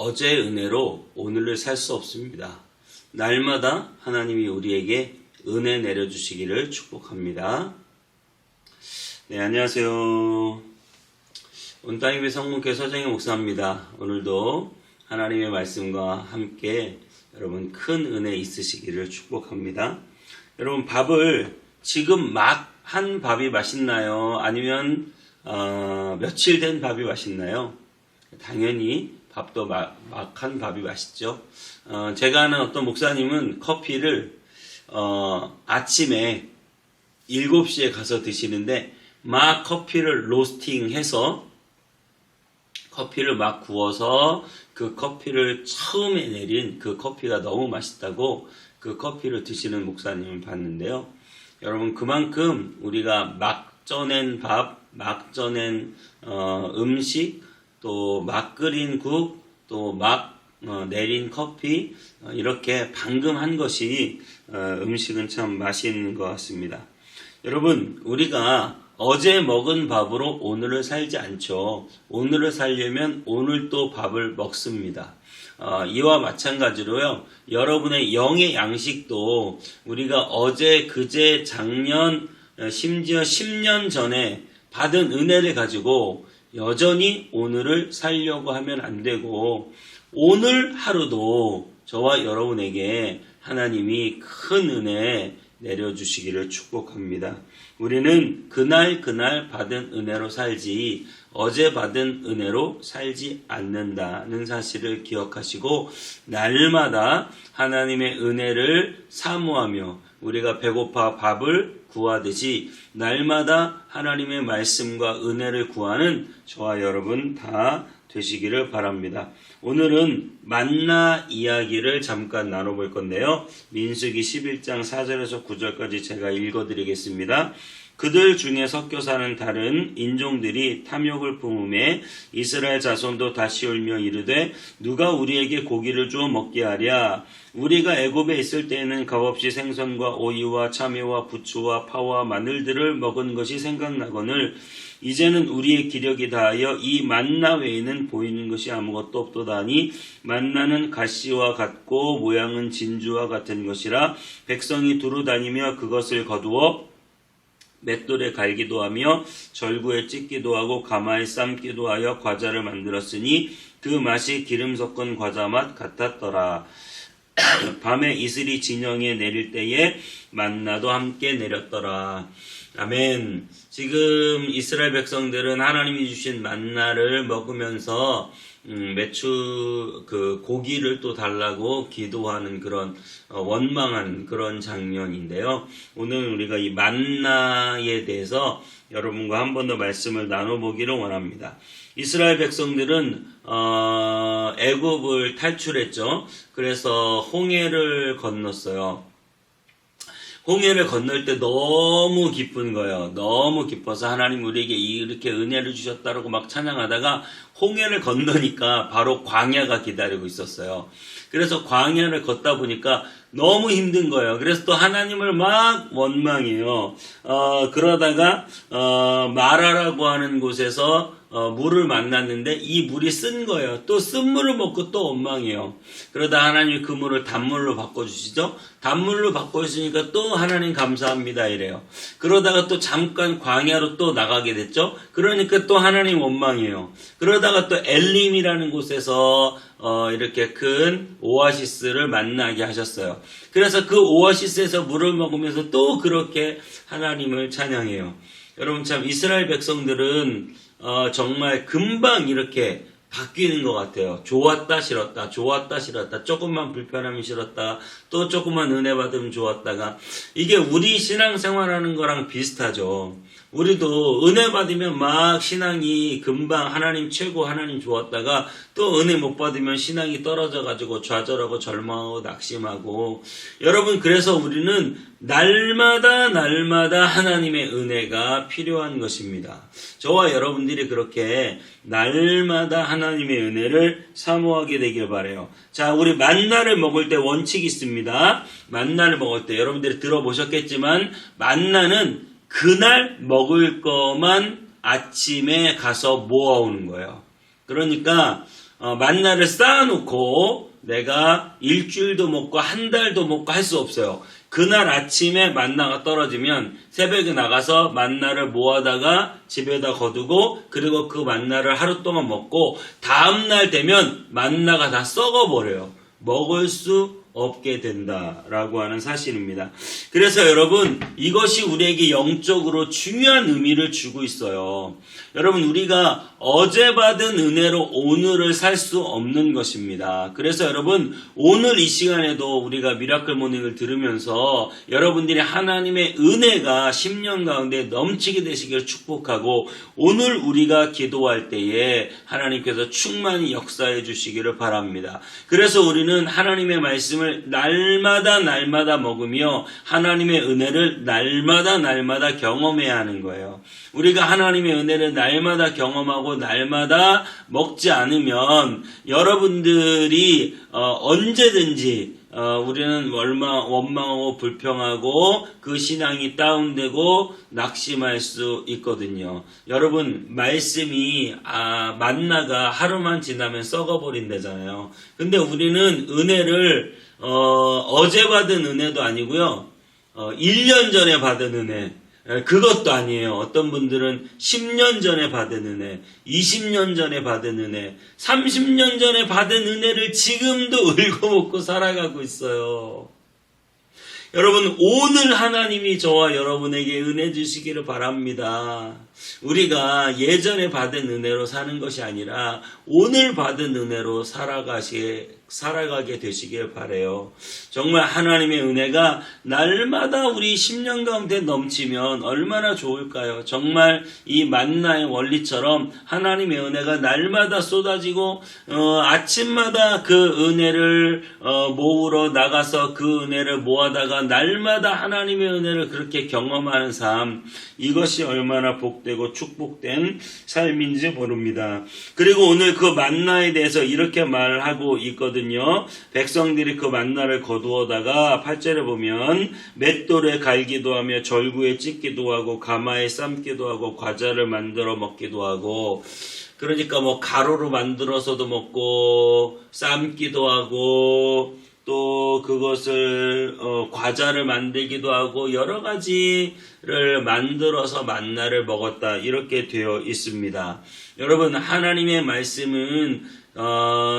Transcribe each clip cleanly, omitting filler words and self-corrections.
어제의 은혜로 오늘을 살 수 없습니다. 날마다 하나님이 우리에게 은혜 내려주시기를 축복합니다. 네, 안녕하세요. 온타임의 성문교회 서정희 목사입니다. 오늘도 하나님의 말씀과 함께 여러분 큰 은혜 있으시기를 축복합니다. 여러분 밥을 지금 막 한 밥이 맛있나요? 아니면 며칠 된 밥이 맛있나요? 당연히 밥도 막 한 밥이 맛있죠. 제가 아는 어떤 목사님은 커피를 아침에 7시에 가서 드시는데 막 커피를 로스팅해서 커피를 막 구워서 그 커피를 처음에 내린 그 커피가 너무 맛있다고 그 커피를 드시는 목사님을 봤는데요. 여러분 그만큼 우리가 막 쪄낸 밥, 막 쪄낸 음식, 또 막 끓인 국, 또 막 내린 커피, 이렇게 방금 한 것이 음식은 참 맛있는 것 같습니다. 여러분 우리가 어제 먹은 밥으로 오늘을 살지 않죠. 오늘을 살려면 오늘 또 밥을 먹습니다. 이와 마찬가지로요. 여러분의 영의 양식도 우리가 어제, 그제, 작년, 심지어 10년 전에 받은 은혜를 가지고 여전히 오늘을 살려고 하면 안 되고 오늘 하루도 저와 여러분에게 하나님이 큰 은혜 내려주시기를 축복합니다. 우리는 그날 받은 은혜로 살지 어제 받은 은혜로 살지 않는다는 사실을 기억하시고 날마다 하나님의 은혜를 사모하며 우리가 배고파 밥을 구하듯이 날마다 하나님의 말씀과 은혜를 구하는 저와 여러분 다 되시기를 바랍니다. 오늘은 만나 이야기를 잠깐 나눠볼 건데요. 민수기 11장 4절에서 9절까지 제가 읽어드리겠습니다. 그들 중에 섞여 사는 다른 인종들이 탐욕을 품음에 이스라엘 자손도 다시 울며 이르되 누가 우리에게 고기를 주어 먹게 하랴. 우리가 애굽에 있을 때에는 값없이 생선과 오이와 참외와 부추와 파와 마늘들을 먹은 것이 생각나거늘 이제는 우리의 기력이 다하여 이 만나 외에는 보이는 것이 아무것도 없도다니 만나는 가시와 같고 모양은 진주와 같은 것이라 백성이 두루 다니며 그것을 거두어 맷돌에 갈기도 하며 절구에 찢기도 하고 가마에 삶기도 하여 과자를 만들었으니 그 맛이 기름 섞은 과자 맛 같았더라. 밤에 이슬이 진영에 내릴 때에 만나도 함께 내렸더라. 아멘. 지금 이스라엘 백성들은 하나님이 주신 만나를 먹으면서 고기를 또 달라고 기도하는 그런 원망한 그런 장면인데요. 오늘 우리가 이 만나에 대해서 여러분과 한 번 더 말씀을 나눠보기를 원합니다. 이스라엘 백성들은 애굽을 탈출했죠. 그래서 홍해를 건넜어요. 홍해를 건널 때 너무 기쁜 거예요. 너무 기뻐서 하나님 우리에게 이렇게 은혜를 주셨다고 막 찬양하다가 홍해를 건너니까 바로 광야가 기다리고 있었어요. 그래서 광야를 걷다 보니까 너무 힘든 거예요. 그래서 또 하나님을 막 원망해요. 그러다가 마라라고 하는 곳에서 물을 만났는데 이 물이 쓴 거예요. 또 쓴 물을 먹고 또 원망해요. 그러다 하나님이 그 물을 단물로 바꿔주시죠. 단물로 바꿔주시니까 또 하나님 감사합니다 이래요. 그러다가 또 잠깐 광야로 또 나가게 됐죠. 그러니까 또 하나님 원망해요. 그러다가 또 엘림이라는 곳에서 이렇게 큰 오아시스를 만나게 하셨어요. 그래서 그 오아시스에서 물을 먹으면서 또 그렇게 하나님을 찬양해요. 여러분 참 이스라엘 백성들은 정말 금방 이렇게 바뀌는 것 같아요. 좋았다 싫었다 좋았다 싫었다 조금만 불편하면 싫었다 또 조금만 은혜 받으면 좋았다가 이게 우리 신앙생활하는 거랑 비슷하죠. 우리도 은혜 받으면 막 신앙이 금방 하나님 최고 하나님 좋았다가 또 은혜 못 받으면 신앙이 떨어져 가지고 좌절하고 절망하고 낙심하고 여러분 그래서 우리는 날마다 하나님의 은혜가 필요한 것입니다. 저와 여러분들이 그렇게 날마다 하나님의 은혜를 사모하게 되길 바라요. 자, 우리 만나를 먹을 때 원칙이 있습니다. 만나를 먹을 때 여러분들이 들어보셨겠지만 만나는 그날 먹을 것만 아침에 가서 모아오는 거예요. 그러니까 만나를 쌓아놓고 내가 일주일도 먹고 한 달도 먹고 할 수 없어요. 그날 아침에 만나가 떨어지면 새벽에 나가서 만나를 모아다가 집에다 거두고 그리고 그 만나를 하루 동안 먹고 다음날 되면 만나가 다 썩어버려요. 먹을 수 없게 된다라고 하는 사실입니다. 그래서 여러분 이것이 우리에게 영적으로 중요한 의미를 주고 있어요. 여러분 우리가 어제 받은 은혜로 오늘을 살 수 없는 것입니다. 그래서 여러분 오늘 이 시간에도 우리가 미라클 모닝을 들으면서 여러분들이 하나님의 은혜가 10년 가운데 넘치게 되시길 축복하고 오늘 우리가 기도할 때에 하나님께서 충만히 역사해 주시기를 바랍니다. 그래서 우리는 하나님의 말씀을 날마다 먹으며 하나님의 은혜를 날마다 경험해야 하는 거예요. 우리가 하나님의 은혜를 날마다 경험하고 날마다 먹지 않으면 여러분들이 언제든지 우리는 원망하고 불평하고 그 신앙이 다운되고 낙심할 수 있거든요. 여러분 말씀이 만나가 하루만 지나면 썩어버린다잖아요. 근데 우리는 은혜를 어제 받은 은혜도 아니고요. 1년 전에 받은 은혜 그것도 아니에요. 어떤 분들은 10년 전에 받은 은혜, 20년 전에 받은 은혜, 30년 전에 받은 은혜를 지금도 울고먹고 살아가고 있어요. 여러분 오늘 하나님이 저와 여러분에게 은혜 주시기를 바랍니다. 우리가 예전에 받은 은혜로 사는 것이 아니라 오늘 받은 은혜로 살아가게 되시길 바라요. 정말 하나님의 은혜가 날마다 우리 10년 가운데 넘치면 얼마나 좋을까요? 정말 이 만나의 원리처럼 하나님의 은혜가 날마다 쏟아지고 아침마다 그 은혜를 모으러 나가서 그 은혜를 모아다가 날마다 하나님의 은혜를 그렇게 경험하는 삶, 이것이 얼마나 복되고 축복된 삶인지 모릅니다. 그리고 오늘 그 만나에 대해서 이렇게 말하고 있거든요. 백성들이 그 만나를 거두어다가 8절에 보면 맷돌에 갈기도 하며 절구에 찢기도 하고 가마에 삶기도 하고 과자를 만들어 먹기도 하고, 그러니까 뭐 가루로 만들어서도 먹고 삶기도 하고 또 그것을 과자를 만들기도 하고 여러 가지를 만들어서 만나를 먹었다, 이렇게 되어 있습니다. 여러분 하나님의 말씀은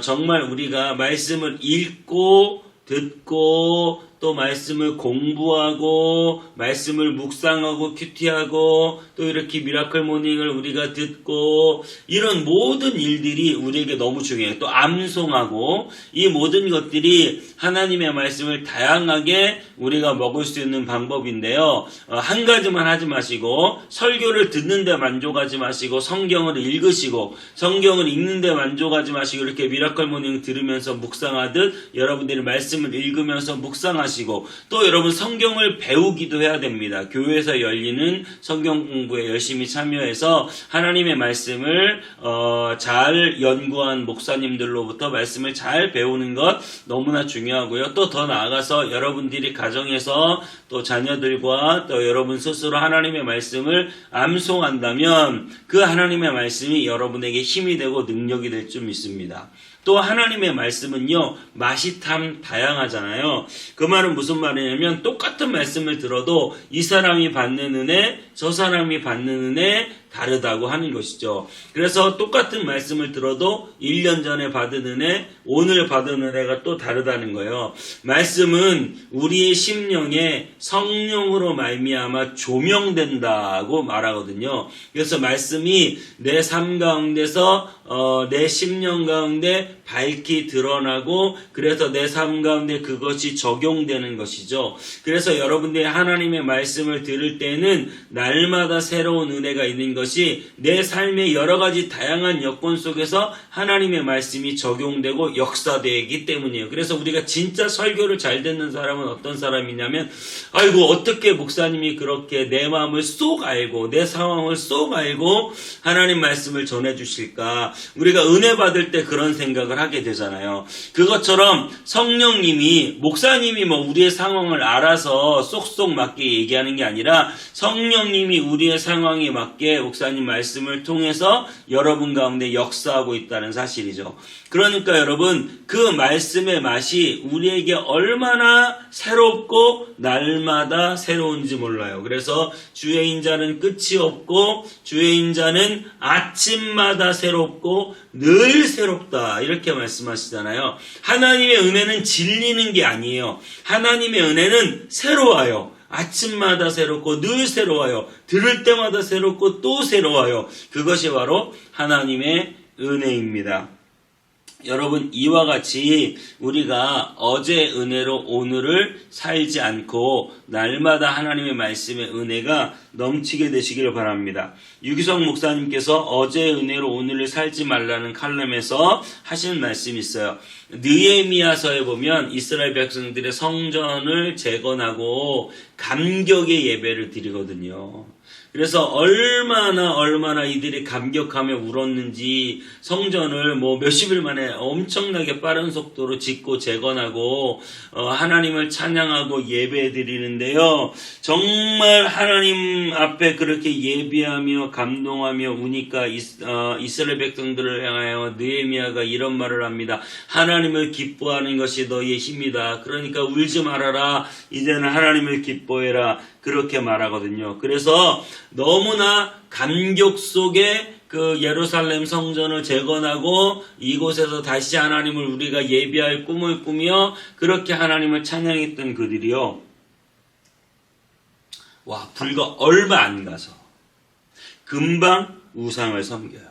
정말 우리가 말씀을 읽고 듣고 또 말씀을 공부하고 말씀을 묵상하고 큐티하고 또 이렇게 미라클 모닝을 우리가 듣고 이런 모든 일들이 우리에게 너무 중요해요. 또 암송하고 이 모든 것들이 하나님의 말씀을 다양하게 우리가 먹을 수 있는 방법인데요. 한 가지만 하지 마시고 설교를 듣는데 만족하지 마시고 성경을 읽으시고 성경을 읽는데 만족하지 마시고 이렇게 미라클 모닝 들으면서 묵상하듯 여러분들이 말씀을 읽으면서 묵상하시고 또 여러분 성경을 배우기도 해야 됩니다. 교회에서 열리는 성경 공부에 열심히 참여해서 하나님의 말씀을 잘 연구한 목사님들로부터 말씀을 잘 배우는 것 너무나 중요하고요. 또 더 나아가서 여러분들이 가정에서 또 자녀들과 또 여러분 스스로 하나님의 말씀을 암송한다면 그 하나님의 말씀이 여러분에게 힘이 되고 능력이 될 줄 믿습니다. 또 하나님의 말씀은요, 맛이 참 다양하잖아요. 그 말은 무슨 말이냐면 똑같은 말씀을 들어도 이 사람이 받는 은혜, 저 사람이 받는 은혜 다르다고 하는 것이죠. 그래서 똑같은 말씀을 들어도 1년 전에 받은 은혜, 오늘 받은 은혜가 또 다르다는 거예요. 말씀은 우리의 심령에 성령으로 말미암아 조명된다고 말하거든요. 그래서 말씀이 내 삶 가운데서 내 심령 가운데 밝히 드러나고 그래서 내 삶 가운데 그것이 적용되는 것이죠. 그래서 여러분들이 하나님의 말씀을 들을 때는 날마다 새로운 은혜가 있는 것이 내 삶의 여러 가지 다양한 여건 속에서 하나님의 말씀이 적용되고 역사되기 때문이에요. 그래서 우리가 진짜 설교를 잘 듣는 사람은 어떤 사람이냐면, 아이고 어떻게 목사님이 그렇게 내 마음을 쏙 알고 내 상황을 쏙 알고 하나님 말씀을 전해주실까. 우리가 은혜 받을 때 그런 생각을 하게 되잖아요. 그것처럼 성령님이, 목사님이 뭐 우리의 상황을 알아서 쏙쏙 맞게 얘기하는 게 아니라 성령님이 우리의 상황에 맞게 목사님 말씀을 통해서 여러분 가운데 역사하고 있다는 사실이죠. 그러니까 여러분, 그 말씀의 맛이 우리에게 얼마나 새롭고 날마다 새로운지 몰라요. 그래서 주의 인자는 끝이 없고 주의 인자는 아침마다 새롭고 늘 새롭다, 이렇게 말씀하시잖아요. 하나님의 은혜는 질리는 게 아니에요. 하나님의 은혜는 새로워요. 아침마다 새롭고 늘 새로워요. 들을 때마다 새롭고 또 새로워요. 그것이 바로 하나님의 은혜입니다. 여러분, 이와 같이 우리가 어제의 은혜로 오늘을 살지 않고 날마다 하나님의 말씀의 은혜가 넘치게 되시기를 바랍니다. 유기성 목사님께서 어제의 은혜로 오늘을 살지 말라는 칼럼에서 하신 말씀이 있어요. 느헤미야서에 보면 이스라엘 백성들의 성전을 재건하고 감격의 예배를 드리거든요. 그래서 얼마나 이들이 감격하며 울었는지 성전을 몇십 일 만에 엄청나게 빠른 속도로 짓고 재건하고 하나님을 찬양하고 예배 드리는데요. 정말 하나님 앞에 그렇게 예배하며 감동하며 우니까 이스라엘 백성들을 향하여 느헤미야가 이런 말을 합니다. 하나님을 기뻐하는 것이 너희의 힘이다. 그러니까 울지 말아라. 이제는 하나님을 기뻐해라. 그렇게 말하거든요. 그래서 너무나 감격 속에 그 예루살렘 성전을 재건하고 이곳에서 다시 하나님을 우리가 예배할 꿈을 꾸며 그렇게 하나님을 찬양했던 그들이요. 불과 얼마 안 가서 금방 우상을 섬겨요.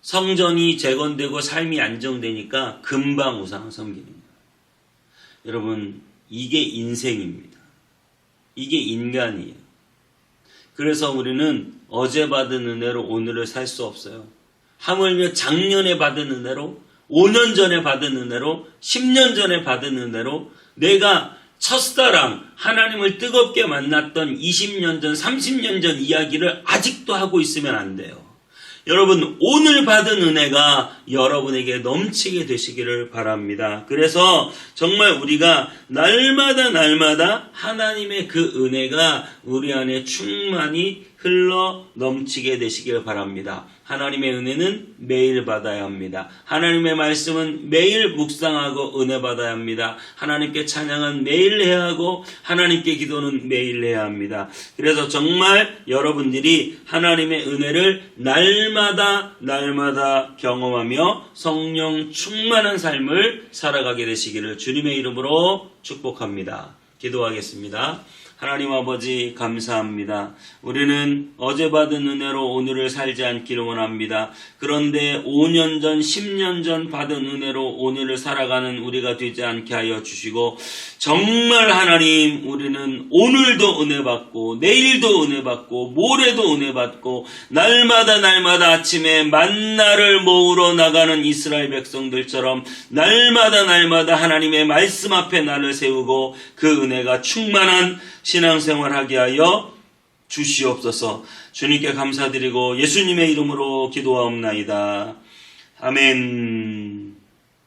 성전이 재건되고 삶이 안정되니까 금방 우상을 섬기는 거예요. 여러분, 이게 인생입니다. 이게 인간이에요. 그래서 우리는 어제 받은 은혜로 오늘을 살 수 없어요. 하물며 작년에 받은 은혜로, 5년 전에 받은 은혜로, 10년 전에 받은 은혜로, 내가 첫사랑 하나님을 뜨겁게 만났던 20년 전, 30년 전 이야기를 아직도 하고 있으면 안 돼요. 여러분, 오늘 받은 은혜가 여러분에게 넘치게 되시기를 바랍니다. 그래서 정말 우리가 날마다 하나님의 그 은혜가 우리 안에 충만히 흘러 넘치게 되시길 바랍니다. 하나님의 은혜는 매일 받아야 합니다. 하나님의 말씀은 매일 묵상하고 은혜 받아야 합니다. 하나님께 찬양은 매일 해야 하고 하나님께 기도는 매일 해야 합니다. 그래서 정말 여러분들이 하나님의 은혜를 날마다 경험하며 성령 충만한 삶을 살아가게 되시기를 주님의 이름으로 축복합니다. 기도하겠습니다. 하나님 아버지, 감사합니다. 우리는 어제 받은 은혜로 오늘을 살지 않기를 원합니다. 그런데 5년 전, 10년 전 받은 은혜로 오늘을 살아가는 우리가 되지 않게 하여 주시고, 정말 하나님, 우리는 오늘도 은혜 받고 내일도 은혜 받고 모레도 은혜 받고 날마다 아침에 만나를 모으러 나가는 이스라엘 백성들처럼 날마다 하나님의 말씀 앞에 나를 세우고 그 은혜가 충만한 신앙생활하게 하여 주시옵소서. 주님께 감사드리고 예수님의 이름으로 기도하옵나이다. 아멘.